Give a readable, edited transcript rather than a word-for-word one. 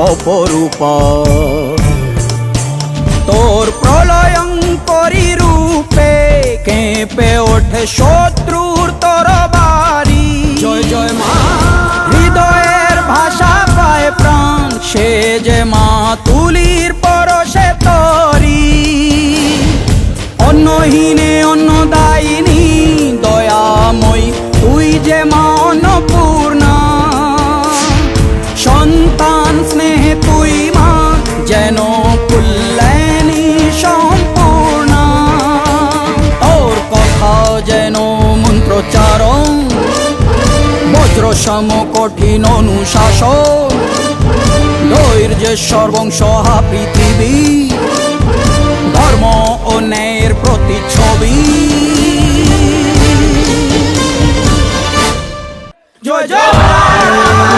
অপরূপা। তোর প্রলয়ঙ্করী রূপে কেঁপে ওঠে শত্রুর তরবারি। জয় জয় মা, হৃদয়ের ভাষা পায় প্রাণ, সে যে মা তুলির পরশে তরি। অন্নহীনে অন্নদায়িনী দয়াময়ী, তুই যে মা অন্নপূর্ণা। সন্তান স্নেহে তুই মা যেন কল্যাণী সম্পূর্ণা। তোর কথা যেন মন্ত্রোচ্চারণ, বজ্রসম কঠিন অনুশাসন। ধৈর্যের সর্বংসহা পৃথিবী, ধর্ম ও ন্যায়ের প্রতিচ্ছবি। জয় জয়।